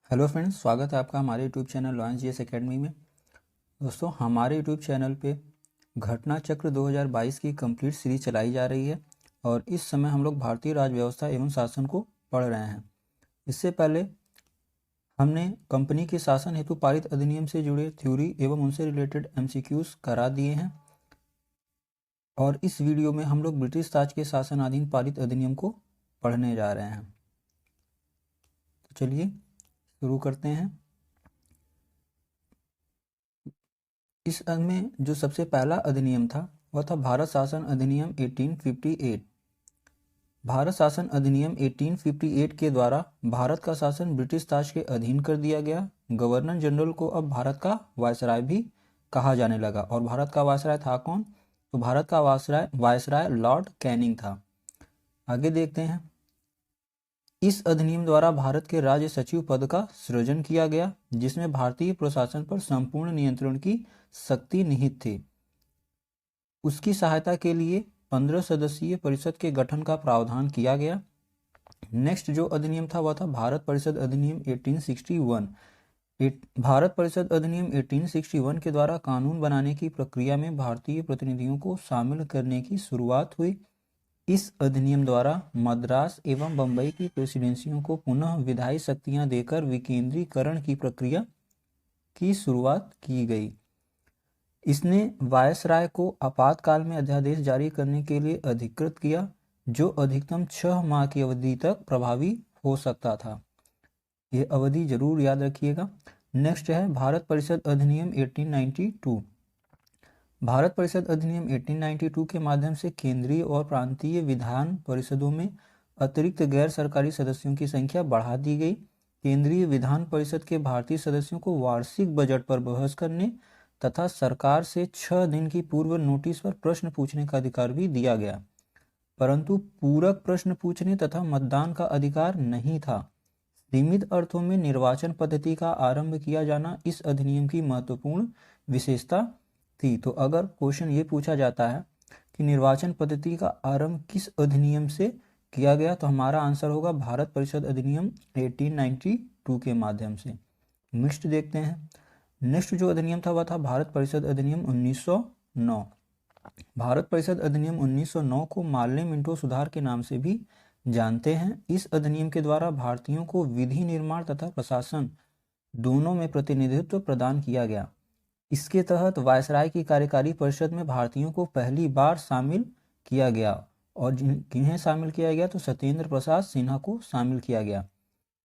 Hello friends, स्वागत है आपका हमारे YouTube channel lions GS academy में। दोस्तों, हमारे यूट्यूब चैनल पे घटना चक्र 2022 की कंप्लीट सीरीज चलाई जा रही है और इस समय हम लोग भारतीय राज्य व्यवस्था एवं शासन को पढ़ रहे हैं। इससे पहले हमने कंपनी के शासन हेतु पारित अधिनियम से जुड़े थ्योरी एवं उनसे रिलेटेड एमसीक्यूज करा दिए हैं और इस वीडियो में हम लोग ब्रिटिश राज के शासनाधीन पारित अधिनियम को पढ़ने जा रहे हैं। तो चलिए शुरू करते हैं। इस में जो सबसे पहला अधिनियम था वह था भारत शासन अधिनियम 1858। भारत शासन अधिनियम 1858 के द्वारा भारत का शासन ब्रिटिश राज के अधीन कर दिया गया। गवर्नर जनरल को अब भारत का वायसराय भी कहा जाने लगा। और भारत का वायसराय था कौन? तो भारत का वायसराय लॉर्ड कैनिंग था। आगे देखते हैं। इस अधिनियम द्वारा भारत के राज्य सचिव पद का सृजन किया गया, जिसमें भारतीय प्रशासन पर संपूर्ण नियंत्रण की शक्ति निहित थी। उसकी सहायता के लिए 15 सदस्यीय परिषद के गठन का प्रावधान किया गया। नेक्स्ट जो अधिनियम था वह था भारत परिषद अधिनियम 1861। भारत परिषद अधिनियम 1861 के द्वारा कानून बनाने की प्रक्रिया में भारतीय प्रतिनिधियों को शामिल करने की शुरुआत हुई। इस अधिनियम द्वारा मद्रास एवं बंबई की प्रेसिडेंसियों को पुनः विधायी शक्तियां देकर विकेंद्रीकरण की प्रक्रिया की शुरुआत की गई। इसने वायसराय को आपातकाल में अध्यादेश जारी करने के लिए अधिकृत किया, जो अधिकतम 6 माह की अवधि तक प्रभावी हो सकता था। ये अवधि जरूर याद रखिएगा। नेक्स्ट है भारत परिषद अधिनियम 1892। भारत परिषद अधिनियम 1892 के माध्यम से केंद्रीय और प्रांतीय विधान परिषदों में अतिरिक्त गैर सरकारी सदस्यों की संख्या बढ़ा दी गई। केंद्रीय विधान परिषद के भारतीय सदस्यों को वार्षिक बजट पर बहस करने तथा सरकार से 6 दिन की पूर्व नोटिस पर प्रश्न पूछने का अधिकार भी दिया गया, परंतु पूरक प्रश्न पूछने तथा मतदान का अधिकार नहीं था। सीमित अर्थों में निर्वाचन पद्धति का आरंभ किया जाना इस अधिनियम की महत्वपूर्ण विशेषता थी। तो अगर क्वेश्चन ये पूछा जाता है कि निर्वाचन पद्धति का आरंभ किस अधिनियम से किया गया, तो हमारा आंसर होगा भारत परिषद अधिनियम 1892 के माध्यम से। नेक्स्ट देखते हैं। नेक्स्ट जो अधिनियम था वह था भारत परिषद अधिनियम 1909। भारत परिषद अधिनियम 1909 को मार्ले मिंटो सुधार के नाम से भी जानते हैं। इस अधिनियम के द्वारा भारतीयों को विधि निर्माण तथा प्रशासन दोनों में प्रतिनिधित्व प्रदान किया गया। इसके तहत वायसराय की कार्यकारी परिषद में भारतीयों को पहली बार शामिल किया गया और किन्हें शामिल किया गया, तो सत्येंद्र प्रसाद सिन्हा को शामिल किया गया।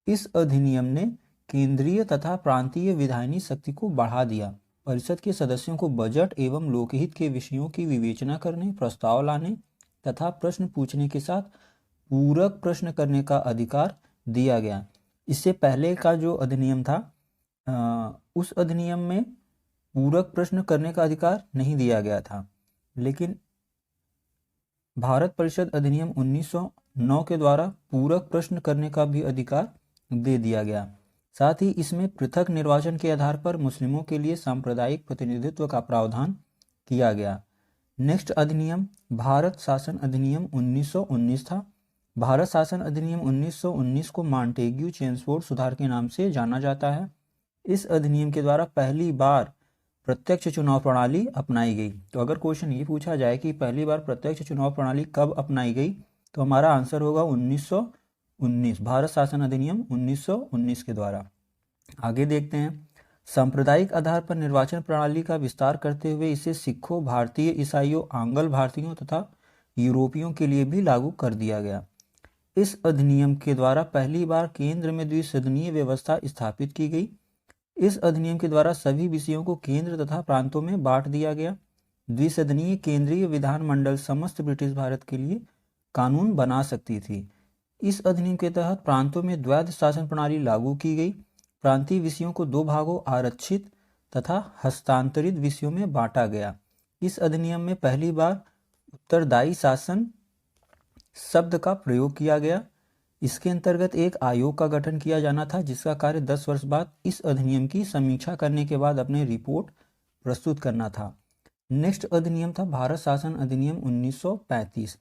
इस अधिनियम ने केंद्रीय तथा प्रांतीय विधायनी शक्ति को बढ़ा दिया। परिषद के सदस्यों को बजट एवं लोकहित के विषयों की विवेचना करने, प्रस्ताव लाने तथा प्रश्न पूछने के साथ पूरक प्रश्न करने का अधिकार दिया गया। इससे पहले का जो अधिनियम था उस अधिनियम में पूरक प्रश्न करने का अधिकार नहीं दिया गया था, लेकिन भारत परिषद अधिनियम 1909 के द्वारा पूरक प्रश्न करने का भी अधिकार दे दिया गया। साथ ही इसमें पृथक निर्वाचन के आधार पर मुस्लिमों के लिए सांप्रदायिक प्रतिनिधित्व का प्रावधान किया गया। नेक्स्ट अधिनियम भारत शासन अधिनियम 1919 था। भारत शासन अधिनियम 1919 को मॉन्टेग्यू चेम्सफोर्ड सुधार के नाम से जाना जाता है। इस अधिनियम के द्वारा पहली बार प्रत्यक्ष चुनाव प्रणाली अपनाई गई। तो अगर क्वेश्चन ये पूछा जाए कि पहली बार प्रत्यक्ष चुनाव प्रणाली कब अपनाई गई, तो हमारा आंसर होगा 1919, भारत शासन अधिनियम 1919 के द्वारा। आगे देखते हैं। सांप्रदायिक आधार पर निर्वाचन प्रणाली का विस्तार करते हुए इसे सिखों, भारतीय ईसाइयों, आंग्ल भारतीयों तथा यूरोपियों के लिए भी लागू कर दिया गया। इस अधिनियम के द्वारा पहली बार केंद्र में द्विसदनीय व्यवस्था स्थापित की गई। इस अधिनियम के द्वारा सभी विषयों को केंद्र तथा प्रांतों में बांट दिया गया। द्विसदनीय केंद्रीय विधानमंडल समस्त ब्रिटिश भारत के लिए कानून बना सकती थी। इस अधिनियम के तहत प्रांतों में द्वैध शासन प्रणाली लागू की गई। प्रांतीय विषयों को 2 भागों आरक्षित तथा हस्तांतरित विषयों में बांटा गया। इस अधिनियम में पहली बार उत्तरदायी शासन शब्द का प्रयोग किया गया। इसके अंतर्गत एक आयोग का गठन किया जाना था, जिसका कार्य 10 वर्ष बाद इस अधिनियम की समीक्षा करने के बाद अपने रिपोर्ट प्रस्तुत करना था। नेक्स्ट अधिनियम था भारत शासन अधिनियम 1935।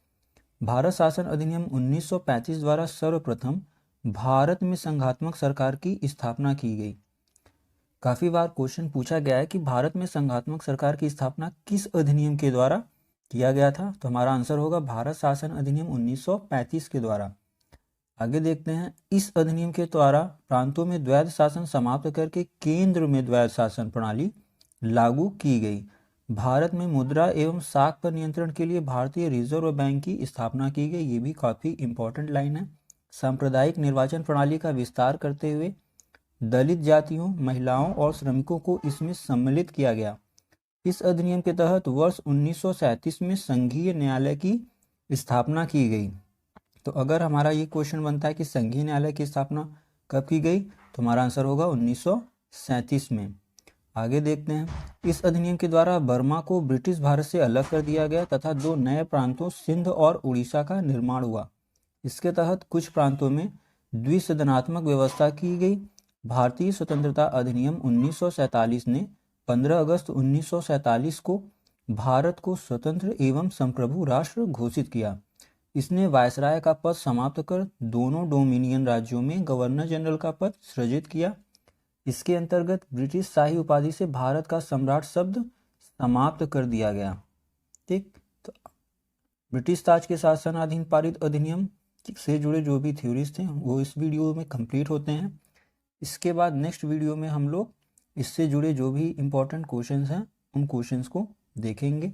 भारत शासन अधिनियम 1935 द्वारा सर्वप्रथम भारत में संघात्मक सरकार की स्थापना की गई? काफ़ी बार क्वेश्चन पूछा गया है कि भारत में संघात्मक सरकार की स्थापना किस अधिनियम के द्वारा किया गया था? तो हमारा आंसर होगा भारत शासन अधिनियम 1935 के द्वारा। आगे देखते हैं, इस अधिनियम के द्वारा प्रांतों में द्वैध शासन समाप्त करके केंद्र में द्वैध शासन प्रणाली लागू की गई। भारत में मुद्रा एवं साख पर नियंत्रण के लिए भारतीय रिजर्व बैंक की स्थापना की गई। ये भी काफ़ी इंपॉर्टेंट लाइन है। सांप्रदायिक निर्वाचन प्रणाली का विस्तार करते हुए दलित जातियों, महिलाओं और श्रमिकों को इसमें सम्मिलित किया गया। इस अधिनियम के तहत वर्ष 1937 में संघीय न्यायालय की स्थापना की गई। तो अगर हमारा ये क्वेश्चन बनता है कि संघीय न्यायालय की स्थापना कब की गई, तो हमारा आंसर होगा 1937 में। आगे देखते हैं, इस अधिनियम के द्वारा बर्मा को ब्रिटिश भारत से अलग कर दिया गया तथा 2 नए प्रांतों सिंध और उड़ीसा का निर्माण हुआ। इसके तहत कुछ प्रांतों में द्विसदनात्मक व्यवस्था की गई। भारतीय स्वतंत्रता अधिनियम 1947 ने 15 अगस्त 1947 को भारत को स्वतंत्र एवं संप्रभु राष्ट्र घोषित किया। इसने वायसराय का पद समाप्त कर दोनों डोमिनियन राज्यों में गवर्नर जनरल का पद सृजित किया। इसके अंतर्गत ब्रिटिश शाही उपाधि से भारत का सम्राट शब्द समाप्त कर दिया गया। ठीक, तो ब्रिटिश ताज के शासनाधीन पारित अधिनियम से जुड़े जो भी थ्योरीज थे वो इस वीडियो में कंप्लीट होते हैं। इसके बाद नेक्स्ट वीडियो में हम लोग इससे जुड़े जो भी इम्पोर्टेंट क्वेश्चंस हैं उन क्वेश्चंस को देखेंगे।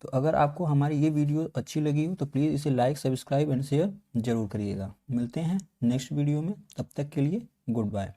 तो अगर आपको हमारी ये वीडियो अच्छी लगी हो तो प्लीज़ इसे लाइक, सब्सक्राइब एंड शेयर जरूर करिएगा। मिलते हैं नेक्स्ट वीडियो में, तब तक के लिए गुड बाय।